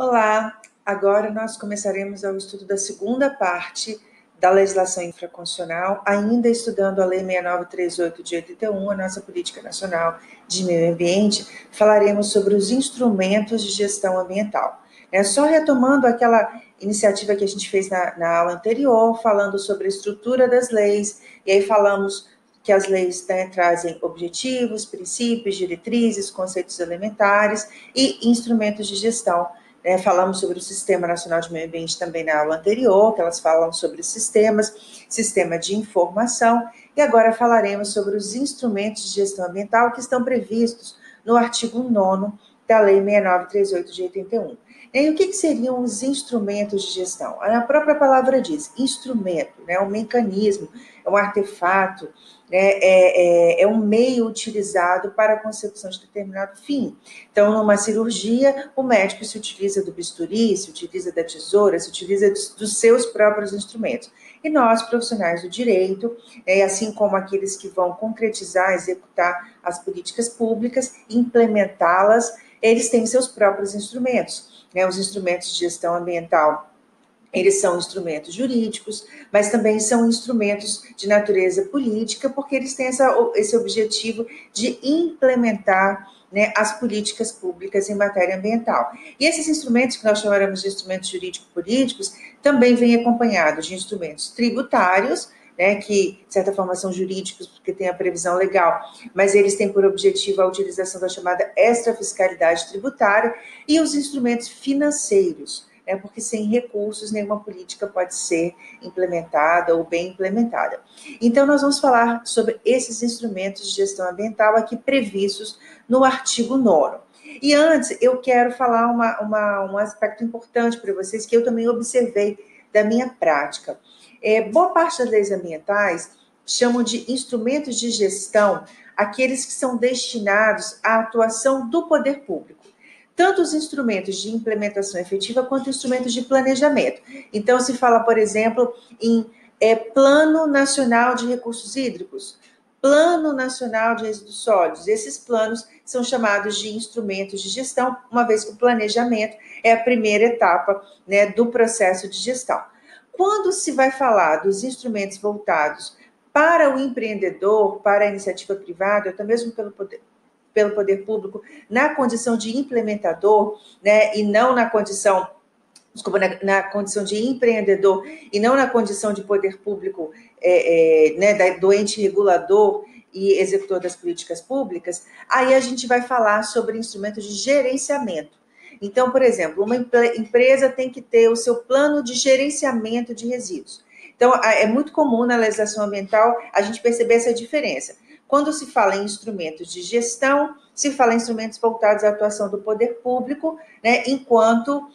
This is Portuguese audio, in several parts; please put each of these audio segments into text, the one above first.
Olá, agora nós começaremos o estudo da segunda parte da legislação infraconstitucional, ainda estudando a Lei 6938 de 81, a nossa Política Nacional de Meio Ambiente. Falaremos sobre os instrumentos de gestão ambiental. Só retomando aquela iniciativa que a gente fez na aula anterior, falando sobre a estrutura das leis, e aí falamos que as leis trazem objetivos, princípios, diretrizes, conceitos elementares e instrumentos de gestão. Falamos sobre o Sistema Nacional de Meio Ambiente também na aula anterior, que elas falam sobre sistemas, sistema de informação, e agora falaremos sobre os instrumentos de gestão ambiental que estão previstos no artigo 9º da Lei 6938 de 81. E o que seriam os instrumentos de gestão? A própria palavra diz, instrumento, um mecanismo, é um artefato, é um meio utilizado para a consecução de determinado fim. Então, numa cirurgia, o médico se utiliza do bisturi, se utiliza da tesoura, se utiliza dos seus próprios instrumentos. E nós, profissionais do direito, assim como aqueles que vão concretizar, executar as políticas públicas, implementá-las, eles têm seus próprios instrumentos. Os instrumentos de gestão ambiental, eles são instrumentos jurídicos, mas também são instrumentos de natureza política, porque eles têm esse objetivo de implementar as políticas públicas em matéria ambiental. E esses instrumentos, que nós chamaremos de instrumentos jurídico-políticos, também vêm acompanhados de instrumentos tributários, que, de certa forma, são jurídicos, porque tem a previsão legal, mas eles têm por objetivo a utilização da chamada extrafiscalidade tributária, e os instrumentos financeiros, porque sem recursos nenhuma política pode ser implementada ou bem implementada. Então, nós vamos falar sobre esses instrumentos de gestão ambiental aqui previstos no artigo 9º. E antes, eu quero falar um aspecto importante para vocês, que eu também observei da minha prática. Boa parte das leis ambientais chamam de instrumentos de gestão aqueles que são destinados à atuação do poder público. Tanto os instrumentos de implementação efetiva quanto instrumentos de planejamento. Então, se fala, por exemplo, em Plano Nacional de Recursos Hídricos, Plano Nacional de Resíduos Sólidos. Esses planos são chamados de instrumentos de gestão, uma vez que o planejamento é a primeira etapa do processo de gestão. Quando se vai falar dos instrumentos voltados para o empreendedor, para a iniciativa privada, até mesmo pelo poder público, na condição de implementador, e não na condição, na condição de empreendedor, e não na condição de poder público, do ente regulador e executor das políticas públicas, aí a gente vai falar sobre instrumentos de gerenciamento. Então, por exemplo, uma empresa tem que ter o seu plano de gerenciamento de resíduos. Então, é muito comum na legislação ambiental a gente perceber essa diferença. Quando se fala em instrumentos de gestão, se fala em instrumentos voltados à atuação do poder público, enquanto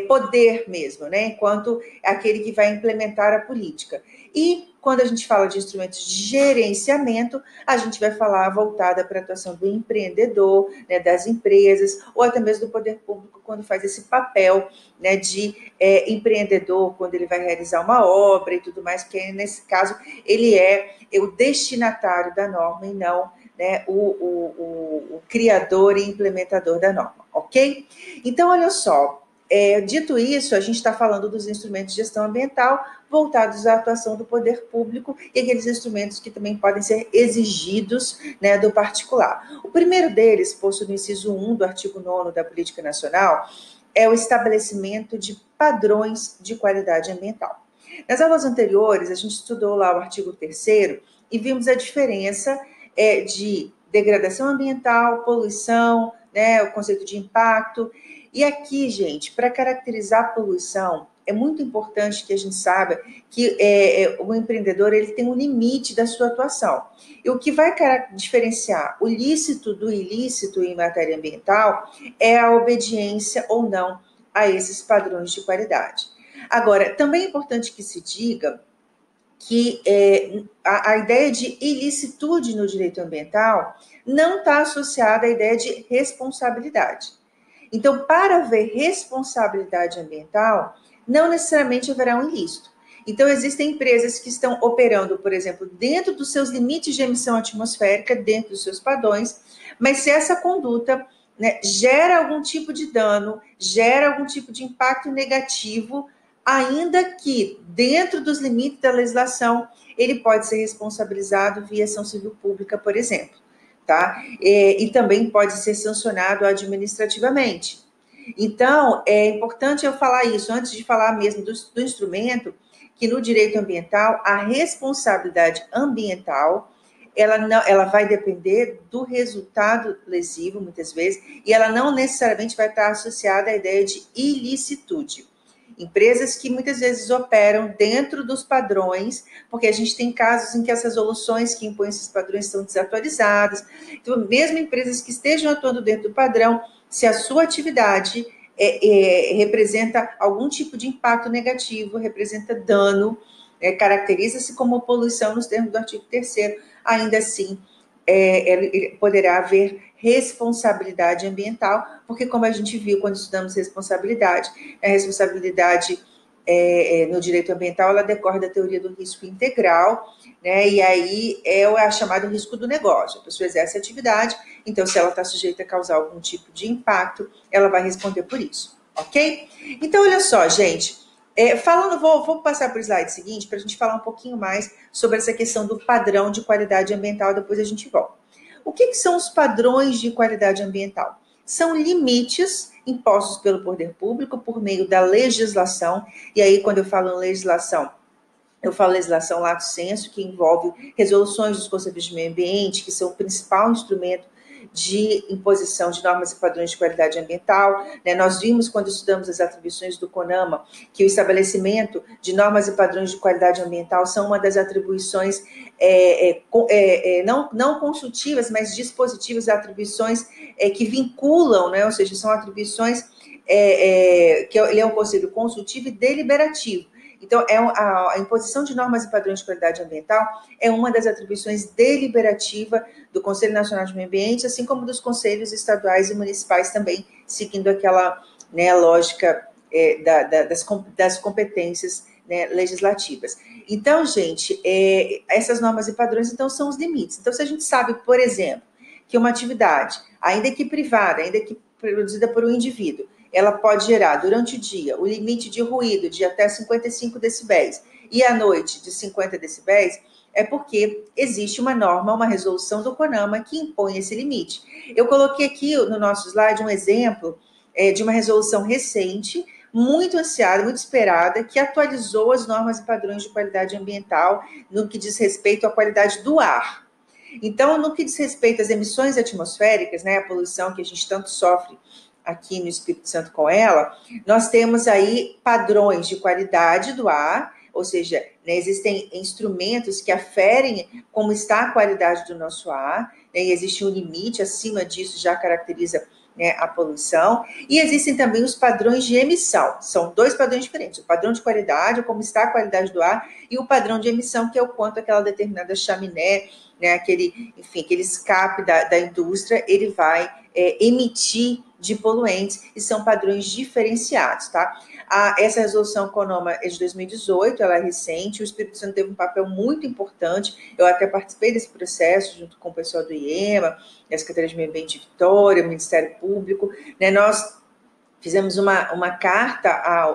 poder mesmo, enquanto aquele que vai implementar a política. E quando a gente fala de instrumentos de gerenciamento, a gente vai falar voltada para a atuação do empreendedor, das empresas, ou até mesmo do poder público, quando faz esse papel de empreendedor, quando ele vai realizar uma obra e tudo mais, porque nesse caso ele é o destinatário da norma e não o criador e implementador da norma, ok? Então, olha só, dito isso, a gente está falando dos instrumentos de gestão ambiental voltados à atuação do poder público e aqueles instrumentos que também podem ser exigidos do particular. O primeiro deles, posto no inciso 1 do artigo 9º da Política Nacional, é o estabelecimento de padrões de qualidade ambiental. Nas aulas anteriores, a gente estudou lá o artigo 3º e vimos a diferença de degradação ambiental, poluição, o conceito de impacto. E aqui, gente, para caracterizar a poluição, é muito importante que a gente saiba que o empreendedor ele tem um limite da sua atuação. E o que vai diferenciar o lícito do ilícito em matéria ambiental é a obediência ou não a esses padrões de qualidade. Agora, também é importante que se diga que a ideia de ilicitude no direito ambiental não está associada à ideia de responsabilidade. Então, para haver responsabilidade ambiental, não necessariamente haverá um ilícito. Então, existem empresas que estão operando, por exemplo, dentro dos seus limites de emissão atmosférica, dentro dos seus padrões, mas se essa conduta né, gera algum tipo de dano, gera algum tipo de impacto negativo, ainda que, dentro dos limites da legislação, ele pode ser responsabilizado via ação civil pública, por exemplo, tá? E também pode ser sancionado administrativamente. Então, é importante eu falar isso, antes de falar mesmo do instrumento, que no direito ambiental, a responsabilidade ambiental, ela vai depender do resultado lesivo, muitas vezes, e ela não necessariamente vai estar associada à ideia de ilicitude. Empresas que muitas vezes operam dentro dos padrões, porque a gente tem casos em que as resoluções que impõem esses padrões estão desatualizadas. Então, mesmo empresas que estejam atuando dentro do padrão, se a sua atividade representa algum tipo de impacto negativo, representa dano, caracteriza-se como poluição nos termos do artigo 3º, ainda assim poderá haver responsabilidade ambiental, porque como a gente viu quando estudamos responsabilidade, a responsabilidade no direito ambiental, ela decorre da teoria do risco integral, né? E aí é o chamado risco do negócio. A pessoa exerce a atividade, então se ela está sujeita a causar algum tipo de impacto, ela vai responder por isso, ok? Então, olha só, gente, vou passar para o slide seguinte para a gente falar um pouquinho mais sobre essa questão do padrão de qualidade ambiental, depois a gente volta. O que são os padrões de qualidade ambiental? São limites impostos pelo poder público por meio da legislação, e aí quando eu falo legislação, eu falo legislação lato sensu, que envolve resoluções dos conselhos de meio ambiente, que são o principal instrumento de imposição de normas e padrões de qualidade ambiental, né? Nós vimos, quando estudamos as atribuições do CONAMA, que o estabelecimento de normas e padrões de qualidade ambiental são uma das atribuições não consultivas, mas dispositivas, atribuições que vinculam, né? Ou seja, são atribuições que ele é um conselho consultivo e deliberativo. Então, a imposição de normas e padrões de qualidade ambiental é uma das atribuições deliberativas do Conselho Nacional de Meio Ambiente, assim como dos conselhos estaduais e municipais também, seguindo aquela, né, lógica das competências, né, legislativas. Então, gente, essas normas e padrões, então, são os limites. Então, se a gente sabe, por exemplo, que uma atividade, ainda que privada, ainda que produzida por um indivíduo, ela pode gerar, durante o dia, o limite de ruído de até 55 decibéis e à noite de 50 decibéis, é porque existe uma norma, uma resolução do CONAMA que impõe esse limite. Eu coloquei aqui no nosso slide um exemplo de uma resolução recente, muito ansiada, muito esperada, que atualizou as normas e padrões de qualidade ambiental no que diz respeito à qualidade do ar. Então, no que diz respeito às emissões atmosféricas, né, a poluição que a gente tanto sofre aqui no Espírito Santo com ela, nós temos aí padrões de qualidade do ar, ou seja, né, existem instrumentos que aferem como está a qualidade do nosso ar, né, e existe um limite, acima disso já caracteriza, né, a poluição, e existem também os padrões de emissão, são dois padrões diferentes, o padrão de qualidade, como está a qualidade do ar, e o padrão de emissão, que é o quanto aquela determinada chaminé, né, aquele escape da indústria, ele vai emitir de poluentes, e são padrões diferenciados, tá? Essa resolução CONAMA é de 2018, ela é recente, o Espírito Santo teve um papel muito importante, eu até participei desse processo, junto com o pessoal do IEMA, a Secretaria de Meio Ambiente de Vitória, o Ministério Público, né? Nós fizemos uma carta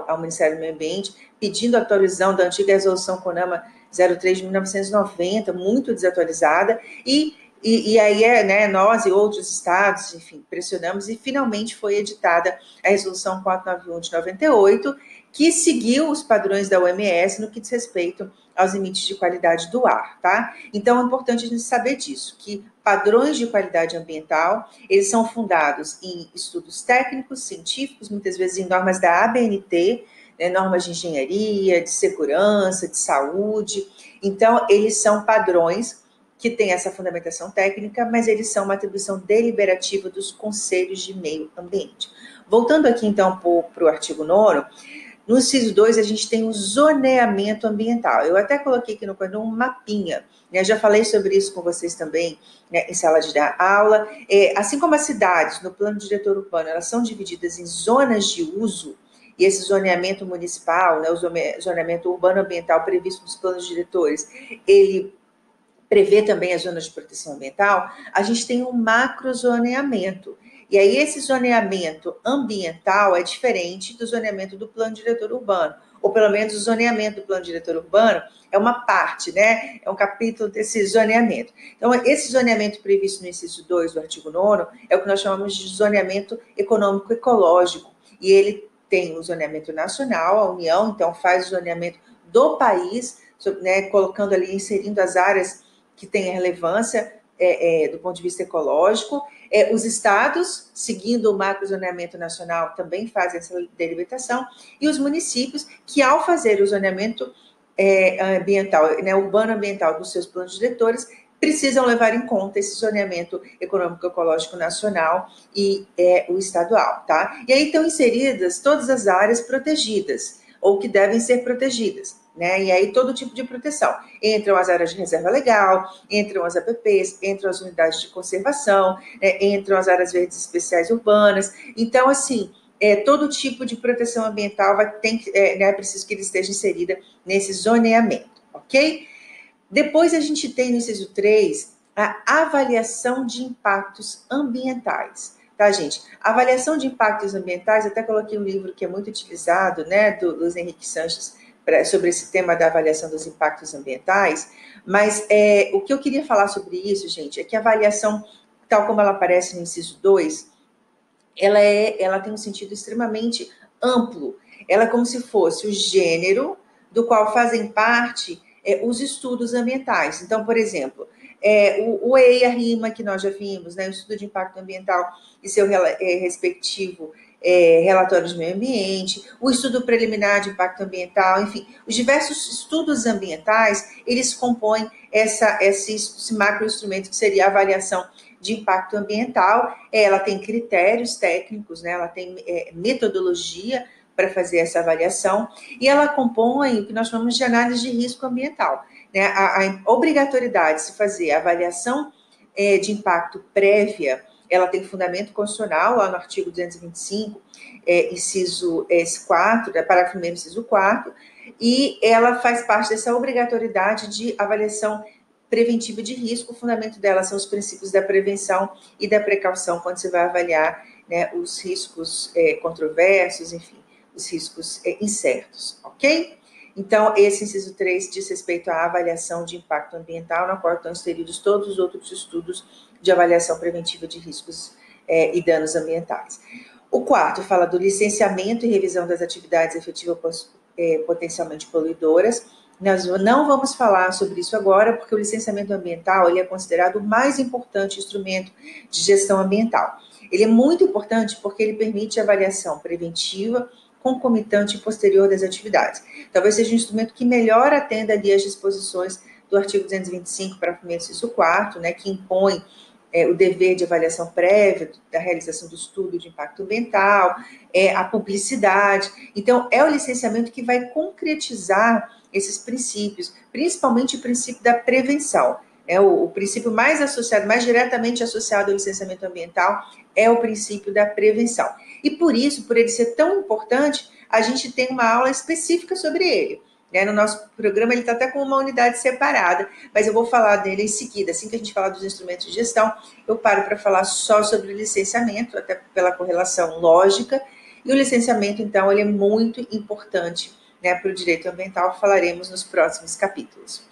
ao Ministério do Meio Ambiente, pedindo a atualização da antiga resolução CONAMA 03 de 1990, muito desatualizada, e aí, né, nós e outros estados, enfim, pressionamos e finalmente foi editada a resolução 491 de 98, que seguiu os padrões da OMS no que diz respeito aos limites de qualidade do ar, tá? Então, é importante a gente saber disso, que padrões de qualidade ambiental, eles são fundados em estudos técnicos, científicos, muitas vezes em normas da ABNT, né, normas de engenharia, de segurança, de saúde. Então, eles são padrões que têm essa fundamentação técnica, mas eles são uma atribuição deliberativa dos conselhos de meio ambiente. Voltando aqui, então, para o artigo 9º, no inciso 2, a gente tem o zoneamento ambiental. Eu até coloquei aqui no quadro um mapinha, né? Já falei sobre isso com vocês também, né, em sala de aula. Assim como as cidades, no plano diretor urbano, elas são divididas em zonas de uso, e esse zoneamento municipal, né, o zoneamento urbano ambiental previsto nos planos diretores, ele prevê também as zonas de proteção ambiental, a gente tem um macrozoneamento. E aí esse zoneamento ambiental é diferente do zoneamento do plano diretor urbano, ou pelo menos o zoneamento do plano diretor urbano é uma parte, né? É um capítulo desse zoneamento. Então, esse zoneamento previsto no inciso 2 do artigo 9º é o que nós chamamos de zoneamento econômico ecológico, e ele tem o zoneamento nacional, a União, então, faz o zoneamento do país, né, colocando ali, inserindo as áreas que têm relevância do ponto de vista ecológico. Os estados, seguindo o macrozoneamento nacional, também fazem essa delimitação, e os municípios, que ao fazer o zoneamento ambiental, né, urbano ambiental dos seus planos diretores, precisam levar em conta esse zoneamento econômico-ecológico nacional e o estadual, tá? E aí estão inseridas todas as áreas protegidas, ou que devem ser protegidas, né? E aí todo tipo de proteção. Entram as áreas de reserva legal, entram as APPs, entram as unidades de conservação, entram as áreas verdes especiais urbanas. Então, assim, todo tipo de proteção ambiental é preciso que ele esteja inserida nesse zoneamento, ok? Depois a gente tem no inciso 3 a avaliação de impactos ambientais, tá, gente? A avaliação de impactos ambientais, até coloquei um livro que é muito utilizado, né, do Luiz Henrique Sanches, sobre esse tema da avaliação dos impactos ambientais, mas o que eu queria falar sobre isso, gente, é que a avaliação, tal como ela aparece no inciso 2, ela tem um sentido extremamente amplo. Ela é como se fosse o gênero do qual fazem parte os estudos ambientais. Então, por exemplo, o EIA-RIMA, que nós já vimos, né, o Estudo de Impacto Ambiental e seu respectivo relatório de meio ambiente, o estudo preliminar de impacto ambiental, enfim, os diversos estudos ambientais, eles compõem esse macroinstrumento que seria a avaliação de impacto ambiental. Ela tem critérios técnicos, né, ela tem metodologia para fazer essa avaliação, e ela compõe o que nós chamamos de análise de risco ambiental, né? A obrigatoriedade de se fazer a avaliação de impacto prévia, ela tem fundamento constitucional, lá no artigo 225, inciso 4, parágrafo 1º, inciso 4, e ela faz parte dessa obrigatoriedade de avaliação preventiva de risco. O fundamento dela são os princípios da prevenção e da precaução, quando você vai avaliar, né, os riscos controversos, enfim, os riscos incertos, ok? Então, esse inciso 3 diz respeito à avaliação de impacto ambiental, na qual estão inseridos todos os outros estudos de avaliação preventiva de riscos e danos ambientais. O 4 fala do licenciamento e revisão das atividades efetivas potencialmente poluidoras. Nós não vamos falar sobre isso agora, porque o licenciamento ambiental ele é considerado o mais importante instrumento de gestão ambiental. Ele é muito importante porque ele permite avaliação preventiva, concomitante e posterior das atividades. Talvez seja um instrumento que melhor atenda ali às disposições do artigo 225, parágrafo 1º, inciso 4, né, que impõe o dever de avaliação prévia da realização do estudo de impacto ambiental, a publicidade. Então, é o licenciamento que vai concretizar esses princípios, principalmente o princípio da prevenção. O princípio mais associado, mais diretamente associado ao licenciamento ambiental, é o princípio da prevenção. E por isso, por ele ser tão importante, a gente tem uma aula específica sobre ele. No nosso programa ele está até com uma unidade separada, mas eu vou falar dele em seguida. Assim que a gente falar dos instrumentos de gestão, eu paro para falar só sobre o licenciamento, até pela correlação lógica. E o licenciamento, então, ele é muito importante, né, para o direito ambiental. Falaremos nos próximos capítulos.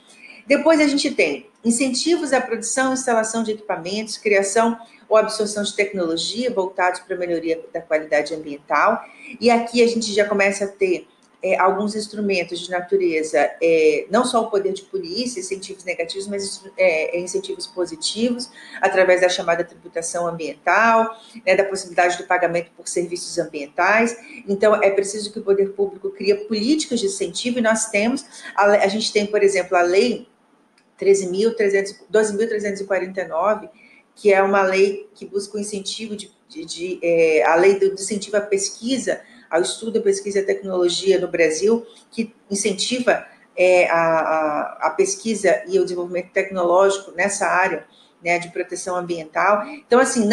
Depois a gente tem incentivos à produção e instalação de equipamentos, criação ou absorção de tecnologia voltados para a melhoria da qualidade ambiental. E aqui a gente já começa a ter alguns instrumentos de natureza, não só o poder de polícia, incentivos negativos, mas incentivos positivos, através da chamada tributação ambiental, né, da possibilidade do pagamento por serviços ambientais. Então, é preciso que o poder público crie políticas de incentivo, e nós temos, a gente tem, por exemplo, a lei 12.349, que é uma lei que busca o incentivo a lei do incentivo à pesquisa, ao estudo, a pesquisa e a tecnologia no Brasil, que incentiva a pesquisa e o desenvolvimento tecnológico nessa área, né, de proteção ambiental. Então, assim,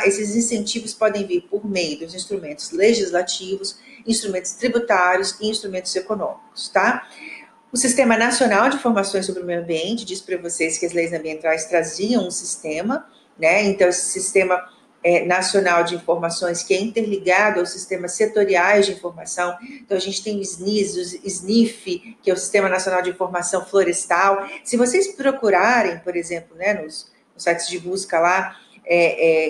esses incentivos podem vir por meio dos instrumentos legislativos, instrumentos tributários e instrumentos econômicos, tá? O Sistema Nacional de Informações sobre o Meio Ambiente diz para vocês que as leis ambientais traziam um sistema, né? Então, esse sistema Nacional de Informações, que é interligado aos sistemas setoriais de informação. Então, a gente tem o SNIS, o SNIF, que é o Sistema Nacional de Informação Florestal. Se vocês procurarem, por exemplo, né, nos sites de busca lá,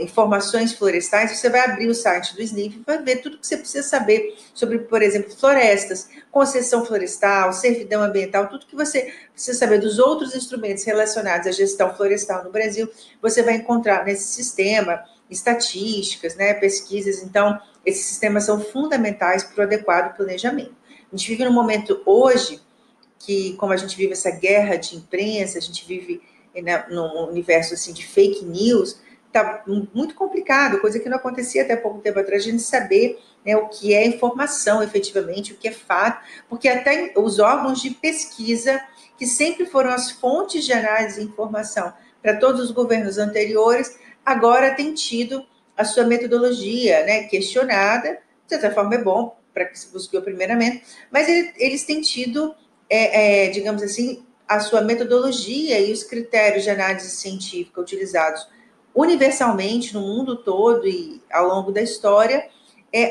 informações florestais, você vai abrir o site do SNIF e vai ver tudo que você precisa saber sobre, por exemplo, florestas, concessão florestal, servidão ambiental, tudo que você precisa saber dos outros instrumentos relacionados à gestão florestal no Brasil, você vai encontrar nesse sistema, estatísticas, né, pesquisas. Então, esses sistemas são fundamentais para o adequado planejamento. A gente vive num momento hoje que, como a gente vive essa guerra de imprensa, a gente vive, né, num universo assim, de fake news, está muito complicado, coisa que não acontecia até pouco tempo atrás, a gente saber, né, o que é informação efetivamente, o que é fato, porque até os órgãos de pesquisa, que sempre foram as fontes de análise e informação para todos os governos anteriores, agora tem tido a sua metodologia, né, questionada. De certa forma é bom para que se busque o aprimoramento, mas eles têm tido, digamos assim, a sua metodologia e os critérios de análise científica utilizados universalmente no mundo todo e ao longo da história,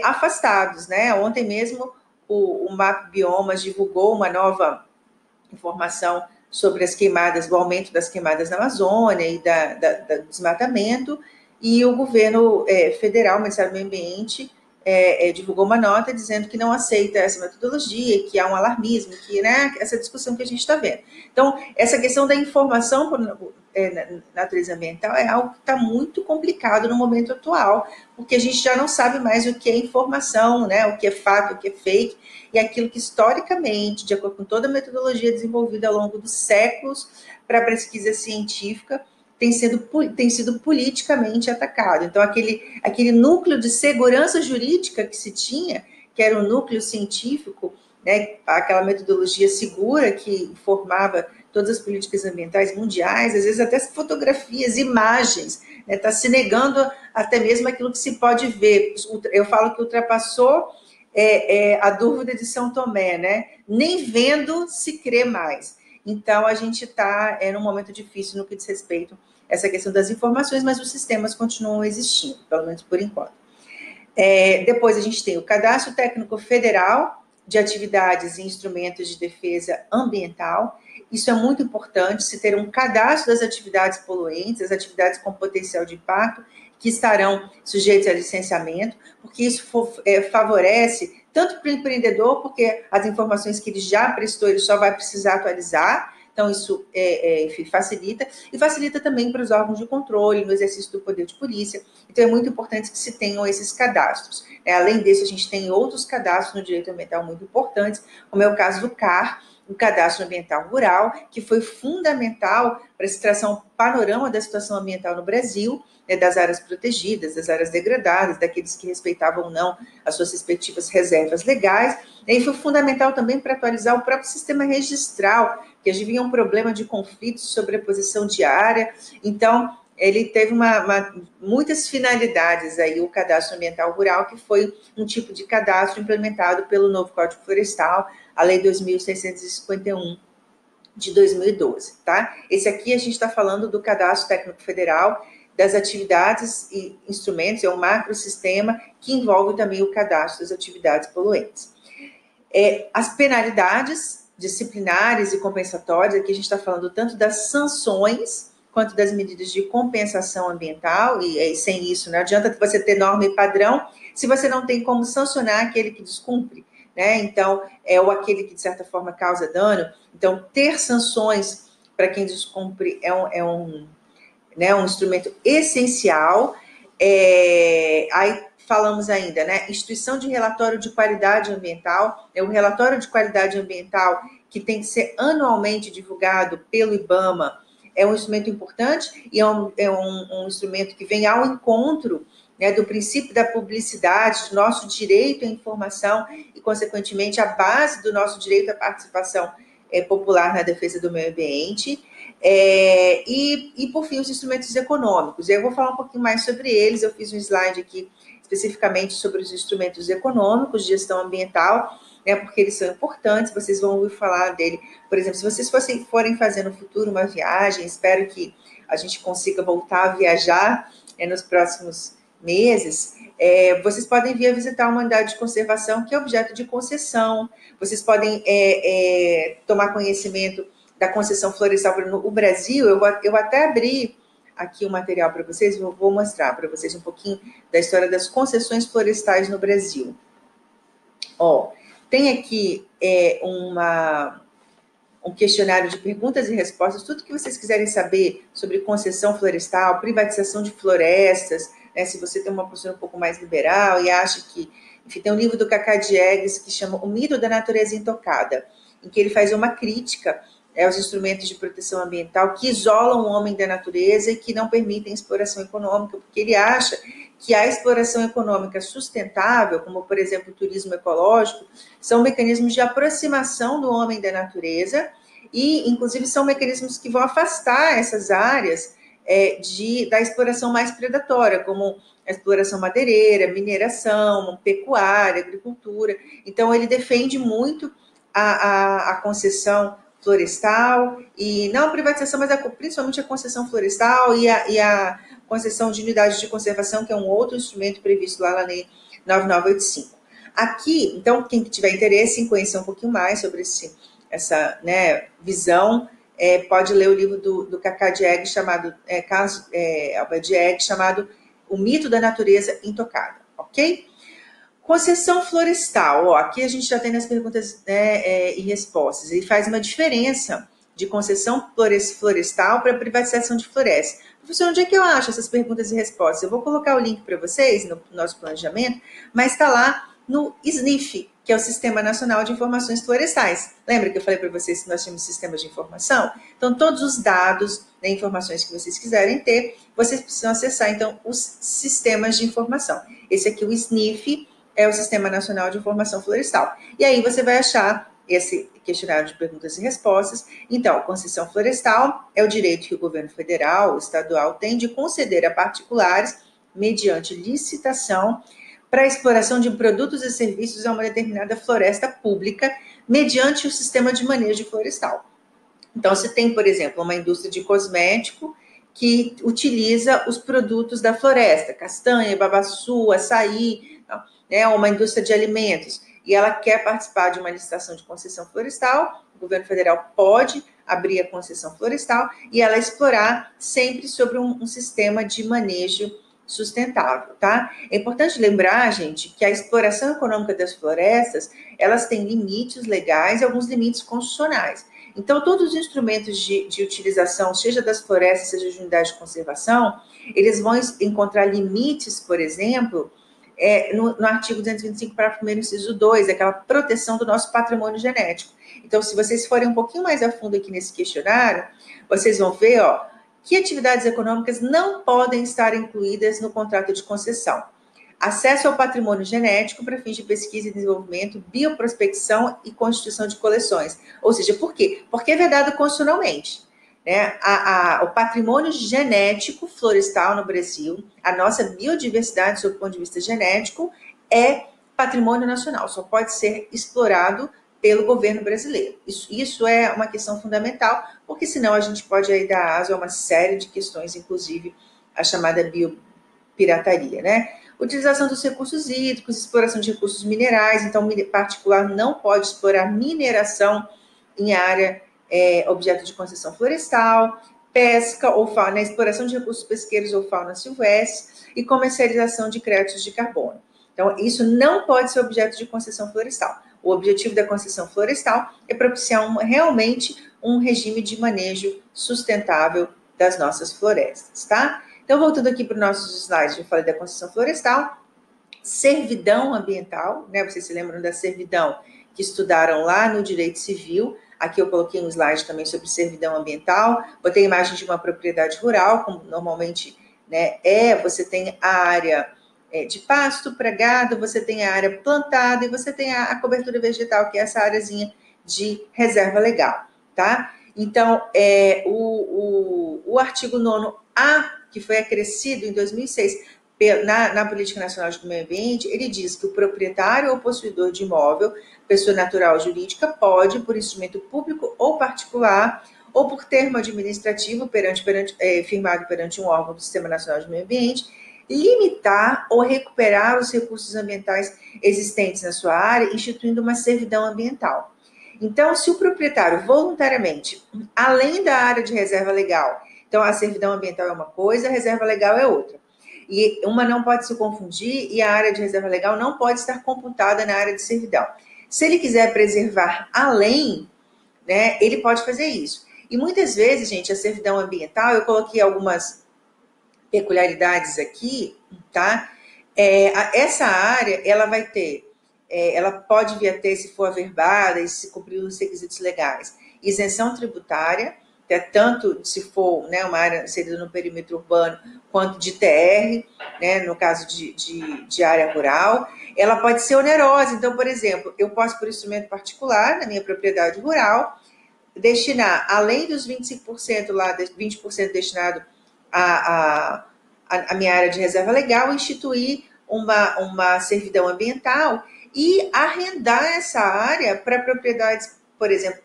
afastados, né? Ontem mesmo o MAP Biomas divulgou uma nova informação sobre as queimadas, o aumento das queimadas na Amazônia e do desmatamento, e o governo federal, o Ministério do Meio Ambiente, divulgou uma nota dizendo que não aceita essa metodologia, que há um alarmismo, que, né, essa discussão que a gente está vendo. Então, essa questão da informação na natureza ambiental é algo que está muito complicado no momento atual, porque a gente já não sabe mais o que é informação, né, o que é fato, o que é fake, e aquilo que historicamente, de acordo com toda a metodologia desenvolvida ao longo dos séculos para a pesquisa científica, tem sido politicamente atacado. Então, aquele núcleo de segurança jurídica que se tinha, que era um núcleo científico, né, aquela metodologia segura que formava todas as políticas ambientais mundiais, às vezes até fotografias, imagens, está se negando até mesmo aquilo que se pode ver. Eu falo que ultrapassou a dúvida de São Tomé, né? Nem vendo se crê mais. Então, a gente está num momento difícil no que diz respeito a essa questão das informações, mas os sistemas continuam existindo, pelo menos por enquanto. Depois a gente tem o Cadastro Técnico Federal de Atividades e Instrumentos de Defesa Ambiental. Isso é muito importante, se ter um cadastro das atividades poluentes, as atividades com potencial de impacto, que estarão sujeitos a licenciamento, porque isso favorece tanto para o empreendedor, porque as informações que ele já prestou, ele só vai precisar atualizar. Então, isso, enfim, facilita, e facilita também para os órgãos de controle, no exercício do poder de polícia. Então, é muito importante que se tenham esses cadastros. Além disso, a gente tem outros cadastros no direito ambiental muito importantes, como é o caso do CAR, o Cadastro Ambiental Rural, que foi fundamental para se traçar um panorama da situação ambiental no Brasil, né, das áreas protegidas, das áreas degradadas, daqueles que respeitavam ou não as suas respectivas reservas legais, e foi fundamental também para atualizar o próprio sistema registral, que havia um problema de conflitos, sobreposição de área. Então, ele teve muitas finalidades aí, o Cadastro Ambiental Rural, que foi um tipo de cadastro implementado pelo novo Código Florestal, a Lei 2.651 de 2012, tá? Esse aqui a gente está falando do Cadastro Técnico Federal, das atividades e instrumentos, é um macrosistema que envolve também o cadastro das atividades poluentes. As penalidades disciplinares e compensatórias, aqui a gente está falando tanto das sanções quanto das medidas de compensação ambiental, e sem isso não adianta você ter norma e padrão se você não tem como sancionar aquele que descumpre, né? Então, ou aquele que de certa forma causa dano. Então, ter sanções para quem descumpre é um instrumento essencial. Aí falamos ainda, né? Instituição de relatório de qualidade ambiental, o relatório de qualidade ambiental que tem que ser anualmente divulgado pelo IBAMA, é um instrumento importante e é um instrumento que vem ao encontro, né, do princípio da publicidade, do nosso direito à informação e, consequentemente, a base do nosso direito à participação popular na defesa do meio ambiente. E, por fim, os instrumentos econômicos. Eu vou falar um pouquinho mais sobre eles. Eu fiz um slide aqui especificamente sobre os instrumentos econômicos de gestão ambiental, né, porque eles são importantes, vocês vão ouvir falar dele. Por exemplo, se vocês forem fazer no futuro uma viagem, espero que a gente consiga voltar a viajar nos próximos meses, vocês podem vir a visitar uma unidade de conservação que é objeto de concessão, vocês podem tomar conhecimento da concessão florestal. No Brasil, eu até abri aqui o material para vocês, vou mostrar para vocês um pouquinho da história das concessões florestais no Brasil. Ó, tem aqui um questionário de perguntas e respostas, tudo que vocês quiserem saber sobre concessão florestal, privatização de florestas, né, se você tem uma postura um pouco mais liberal e acha que... Enfim, tem um livro do Cacá Diegues que chama O Mito da Natureza Intocada, em que ele faz uma crítica aos instrumentos de proteção ambiental que isolam o homem da natureza e que não permitem exploração econômica, porque ele acha que a exploração econômica sustentável, como, por exemplo, o turismo ecológico, são mecanismos de aproximação do homem da natureza e, inclusive, são mecanismos que vão afastar essas áreas da exploração mais predatória, como a exploração madeireira, mineração, pecuária, agricultura. Então, ele defende muito a concessão florestal, e não a privatização, mas principalmente a concessão florestal e a concessão de unidades de conservação, que é um outro instrumento previsto lá na Lei 9985. Aqui, então, quem tiver interesse em conhecer um pouquinho mais sobre essa visão, pode ler o livro do Cacá Diegues, chamado O Mito da Natureza Intocada, ok? Concessão florestal, ó, aqui a gente já tem nas perguntas e respostas. Ele faz uma diferença de concessão florestal para privatização de florestas. Professor, onde é que eu acho essas perguntas e respostas? Eu vou colocar o link para vocês no nosso planejamento, mas está lá no SNIF, que é o Sistema Nacional de Informações Florestais. Lembra que eu falei para vocês que nós tínhamos sistemas de informação? Então, todos os dados, informações que vocês quiserem ter, vocês precisam acessar, então, os sistemas de informação. Esse aqui, o SNIF, é o Sistema Nacional de Informação Florestal. E aí você vai achar esse questionário de perguntas e respostas. Então, concessão florestal é o direito que o governo federal, o estadual, tem de conceder a particulares, mediante licitação, para a exploração de produtos e serviços a uma determinada floresta pública, mediante o sistema de manejo florestal. Então, se tem, por exemplo, uma indústria de cosmético que utiliza os produtos da floresta, castanha, babaçu, açaí, uma indústria de alimentos, e ela quer participar de uma licitação de concessão florestal, o governo federal pode abrir a concessão florestal e ela explorar sempre sobre um sistema de manejo sustentável, tá? É importante lembrar, gente, que a exploração econômica das florestas, elas têm limites legais e alguns limites constitucionais. Então, todos os instrumentos de utilização, seja das florestas, seja de unidade de conservação, eles vão encontrar limites, por exemplo, no artigo 225, parágrafo 1º, inciso 2, aquela proteção do nosso patrimônio genético. Então, se vocês forem um pouquinho mais a fundo aqui nesse questionário, vocês vão ver, que atividades econômicas não podem estar incluídas no contrato de concessão. Acesso ao patrimônio genético para fins de pesquisa e desenvolvimento, bioprospecção e constituição de coleções. Ou seja, por quê? Porque é vedado constitucionalmente. O patrimônio genético florestal no Brasil, a nossa biodiversidade, sob o ponto de vista genético, é patrimônio nacional, só pode ser explorado pelo governo brasileiro. Isso é uma questão fundamental, porque senão a gente pode aí dar asa a uma série de questões, inclusive a chamada biopirataria, Utilização dos recursos hídricos, exploração de recursos minerais, então particular não pode explorar mineração em área objeto de concessão florestal, pesca ou fauna, exploração de recursos pesqueiros ou fauna silvestre e comercialização de créditos de carbono. Então, isso não pode ser objeto de concessão florestal. O objetivo da concessão florestal é propiciar realmente um regime de manejo sustentável das nossas florestas, tá? Então, voltando aqui para os nossos slides, eu falei da concessão florestal, servidão ambiental, Vocês se lembram da servidão que estudaram lá no direito civil? Aqui eu coloquei um slide também sobre servidão ambiental, botei a imagem de uma propriedade rural, como normalmente você tem a área de pasto para gado, você tem a área plantada e você tem a cobertura vegetal, que é essa áreazinha de reserva legal, tá? Então, o artigo 9º-A, que foi acrescido em 2006 na Política Nacional de Meio Ambiente, ele diz que o proprietário ou possuidor de imóvel, pessoa natural ou jurídica, pode, por instrumento público ou particular, ou por termo administrativo firmado perante um órgão do Sistema Nacional de Meio Ambiente, limitar ou recuperar os recursos ambientais existentes na sua área, instituindo uma servidão ambiental. Então, se o proprietário voluntariamente, além da área de reserva legal, então a servidão ambiental é uma coisa, a reserva legal é outra. E uma não pode se confundir e a área de reserva legal não pode estar computada na área de servidão. Se ele quiser preservar além, né, ele pode fazer isso. E muitas vezes, gente, a servidão ambiental, eu coloquei algumas peculiaridades aqui, tá? Essa área, ela vai ter, ela pode vir a ter, se for averbada e se cumprir os requisitos legais, isenção tributária, tanto se for, né, uma área inserida no perímetro urbano, quanto de TR, né, no caso de área rural. Ela pode ser onerosa, então, por exemplo, eu posso, por instrumento particular, na minha propriedade rural, destinar, além dos 25% lá, 20% destinado à minha área de reserva legal, instituir uma servidão ambiental e arrendar essa área para propriedades, por exemplo,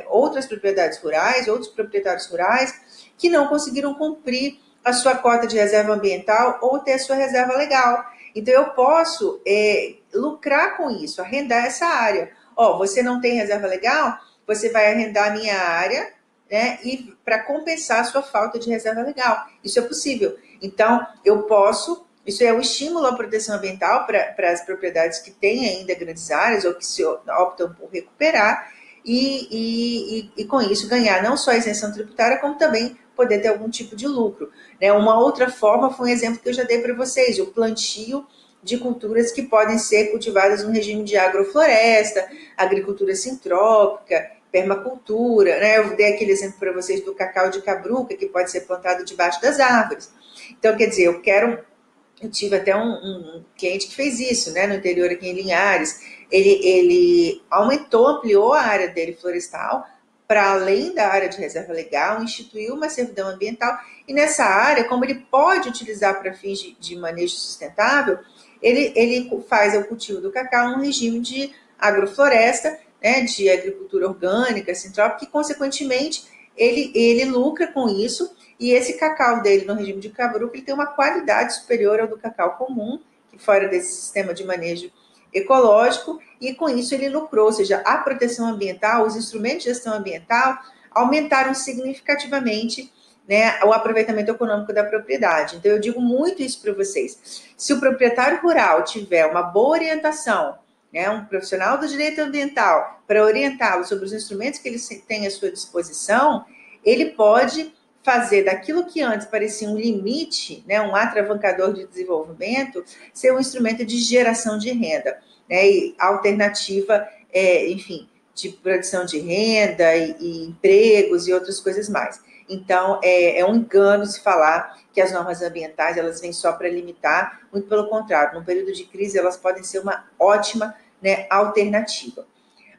outras propriedades rurais, outros proprietários rurais que não conseguiram cumprir a sua cota de reserva ambiental ou ter a sua reserva legal. Então, eu posso lucrar com isso, arrendar essa área. Você não tem reserva legal? Você vai arrendar a minha área, né, e para compensar a sua falta de reserva legal. Isso é possível. Então, eu posso, isso é um estímulo à proteção ambiental para as propriedades que têm ainda grandes áreas ou que se optam por recuperar e com isso ganhar não só a isenção tributária, como também poder ter algum tipo de lucro. Né? Uma outra forma foi um exemplo que eu já dei para vocês, o plantio de culturas que podem ser cultivadas no regime de agrofloresta, agricultura sintrópica, permacultura, né? Eu dei aquele exemplo para vocês do cacau de cabruca, que pode ser plantado debaixo das árvores. Então, quer dizer, eu tive até um cliente que fez isso, né, no interior aqui em Linhares. Ele aumentou, ampliou a área dele florestal para além da área de reserva legal, instituiu uma servidão ambiental e nessa área, como ele pode utilizar para fins de manejo sustentável, ele faz o cultivo do cacau num regime de agrofloresta, né, de agricultura orgânica, sintrópica, e consequentemente ele lucra com isso. E esse cacau dele no regime de cabruca, ele tem uma qualidade superior ao do cacau comum, que fora desse sistema de manejo ecológico, e com isso ele lucrou, ou seja, a proteção ambiental, os instrumentos de gestão ambiental aumentaram significativamente, né, o aproveitamento econômico da propriedade. Então eu digo muito isso para vocês. Se o proprietário rural tiver uma boa orientação, né, um profissional do direito ambiental, para orientá-lo sobre os instrumentos que ele tem à sua disposição, ele pode fazer daquilo que antes parecia um limite, né, um atravancador de desenvolvimento, ser um instrumento de geração de renda, né, e alternativa, enfim, de produção de renda e empregos e outras coisas mais. Então, é um engano se falar que as normas ambientais elas vêm só para limitar, muito pelo contrário, no período de crise elas podem ser uma ótima, né, alternativa.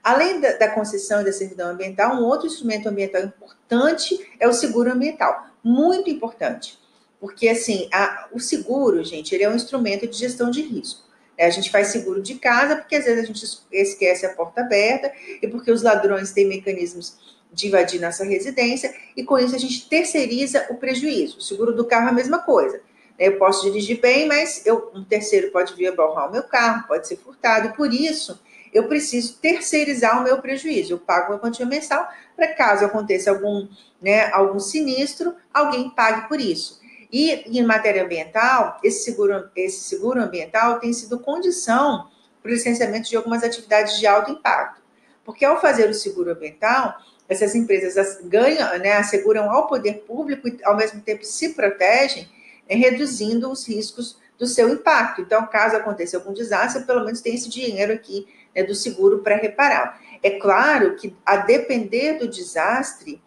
Além da concessão e da servidão ambiental, um outro instrumento ambiental importante é o seguro ambiental, muito importante, porque assim, o seguro, gente, ele é um instrumento de gestão de risco. A gente faz seguro de casa porque às vezes a gente esquece a porta aberta e porque os ladrões têm mecanismos de invadir nossa residência e com isso a gente terceiriza o prejuízo. O seguro do carro é a mesma coisa. Eu posso dirigir bem, mas um terceiro pode vir abalroar o meu carro, pode ser furtado, e por isso eu preciso terceirizar o meu prejuízo. Eu pago uma quantia mensal para caso aconteça algum sinistro, alguém pague por isso. E em matéria ambiental, esse seguro ambiental tem sido condição para o licenciamento de algumas atividades de alto impacto. Porque ao fazer o seguro ambiental, essas empresas ganham, né, asseguram ao poder público e ao mesmo tempo se protegem, reduzindo os riscos do seu impacto. Então, caso aconteça algum desastre, pelo menos tem esse dinheiro aqui, né, do seguro para reparar. É claro que, a depender do desastre,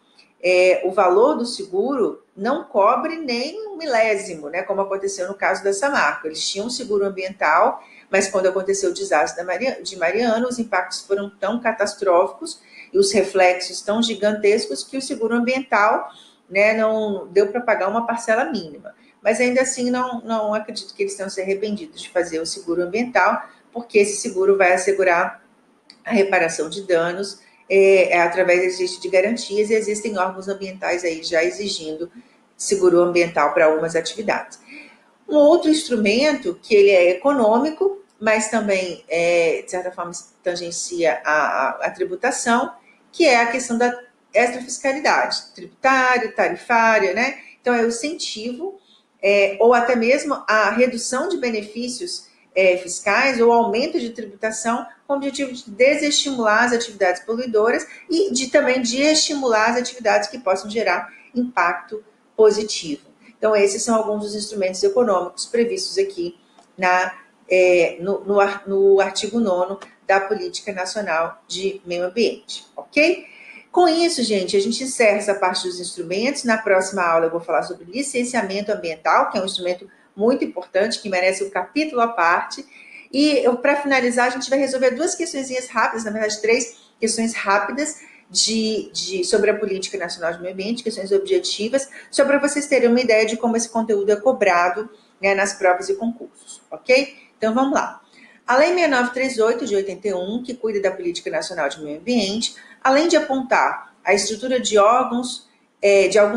o valor do seguro não cobre nem um milésimo, né, como aconteceu no caso da Samarco. Eles tinham um seguro ambiental, mas quando aconteceu o desastre de Mariana, os impactos foram tão catastróficos e os reflexos tão gigantescos que o seguro ambiental, né, não deu para pagar uma parcela mínima. Mas ainda assim, não acredito que eles tenham se arrependido de fazer o seguro ambiental, porque esse seguro vai assegurar a reparação de danos através de garantias, e existem órgãos ambientais aí já exigindo seguro ambiental para algumas atividades. Um outro instrumento que ele é econômico, mas também, de certa forma, tangencia a tributação, que é a questão da extrafiscalidade, tributária, tarifária, né? Então, é o incentivo, ou até mesmo a redução de benefícios fiscais ou aumento de tributação com o objetivo de desestimular as atividades poluidoras e também de estimular as atividades que possam gerar impacto positivo. Então, esses são alguns dos instrumentos econômicos previstos aqui no artigo 9º da Política Nacional de Meio Ambiente, ok? Com isso, gente, a gente encerra essa parte dos instrumentos. Na próxima aula eu vou falar sobre licenciamento ambiental, que é um instrumento muito importante, que merece um capítulo à parte. E para finalizar, a gente vai resolver duas questõezinhas rápidas, na verdade, 3 questões rápidas sobre a Política Nacional de Meio Ambiente, questões objetivas, só para vocês terem uma ideia de como esse conteúdo é cobrado, né, nas provas e concursos, ok? Então, vamos lá. A Lei 6938, de 81, que cuida da Política Nacional de Meio Ambiente, além de apontar a estrutura de alguns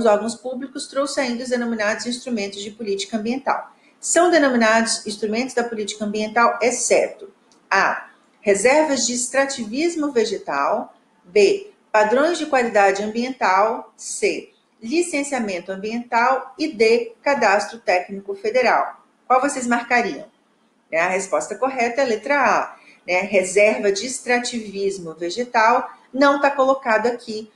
órgãos públicos, trouxe ainda os denominados instrumentos de política ambiental. São denominados instrumentos da política ambiental, exceto a. Reservas de extrativismo vegetal, b. Padrões de qualidade ambiental, c. Licenciamento ambiental e d. Cadastro técnico federal. Qual vocês marcariam? A resposta correta é a letra A. Reserva de extrativismo vegetal não está colocado aqui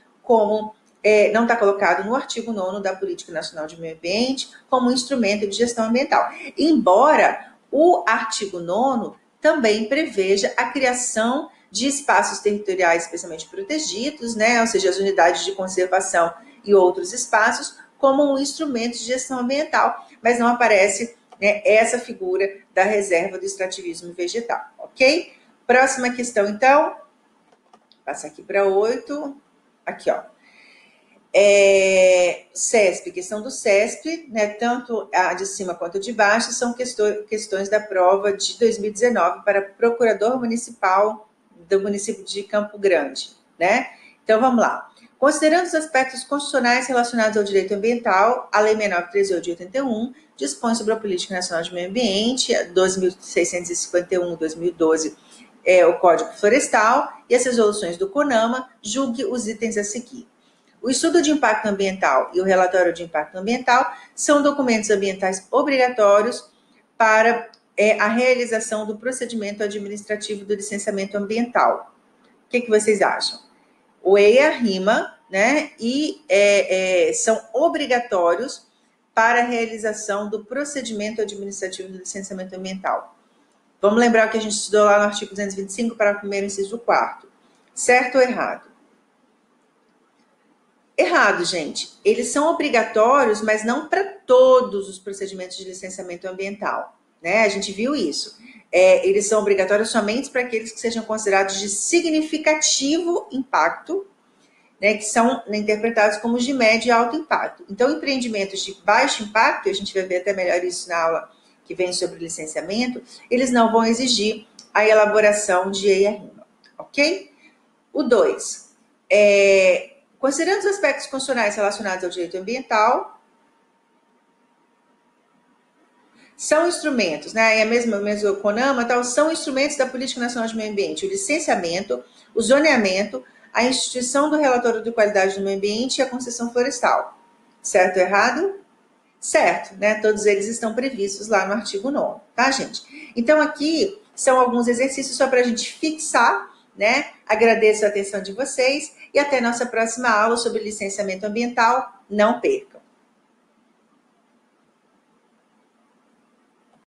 não está colocado no artigo 9º da Política Nacional de Meio Ambiente como instrumento de gestão ambiental. Embora o artigo 9º também preveja a criação de espaços territoriais especialmente protegidos, ou seja, as unidades de conservação e outros espaços, como um instrumento de gestão ambiental, mas não aparece essa figura da reserva do extrativismo vegetal, ok? Próxima questão, então. Passa aqui para 8. Aqui, ó. CESP, questão do CESP, tanto a de cima quanto a de baixo, são questões da prova de 2019 para procurador municipal do município de Campo Grande, Então, vamos lá. Considerando os aspectos constitucionais relacionados ao direito ambiental, a Lei 6938 de 81 dispõe sobre a Política Nacional de Meio Ambiente, 12.651, 2012, o Código Florestal e as resoluções do CONAMA, julgue os itens a seguir. O estudo de impacto ambiental e o relatório de impacto ambiental são documentos ambientais obrigatórios para a realização do procedimento administrativo do licenciamento ambiental. O que vocês acham? O EIA rima, e são obrigatórios para a realização do procedimento administrativo do licenciamento ambiental. Vamos lembrar o que a gente estudou lá no artigo 225, parágrafo 1º, inciso 4º. Certo ou errado? Errado, gente. Eles são obrigatórios, mas não para todos os procedimentos de licenciamento ambiental. A gente viu isso. Eles são obrigatórios somente para aqueles que sejam considerados de significativo impacto, que são interpretados como de médio e alto impacto. Então, empreendimentos de baixo impacto, a gente vai ver até melhor isso na aula que vem sobre licenciamento, eles não vão exigir a elaboração de EIA-RIMA, ok? O 2. Considerando os aspectos constitucionais relacionados ao direito ambiental, são instrumentos, é mesmo o CONAMA, são instrumentos da Política Nacional de Meio Ambiente, o licenciamento, o zoneamento, a instituição do relatório de qualidade do meio ambiente e a concessão florestal. Certo ou errado? Certo, Todos eles estão previstos lá no artigo 9º, tá, gente? Então, aqui são alguns exercícios só para a gente fixar, Agradeço a atenção de vocês e até nossa próxima aula sobre licenciamento ambiental. Não percam!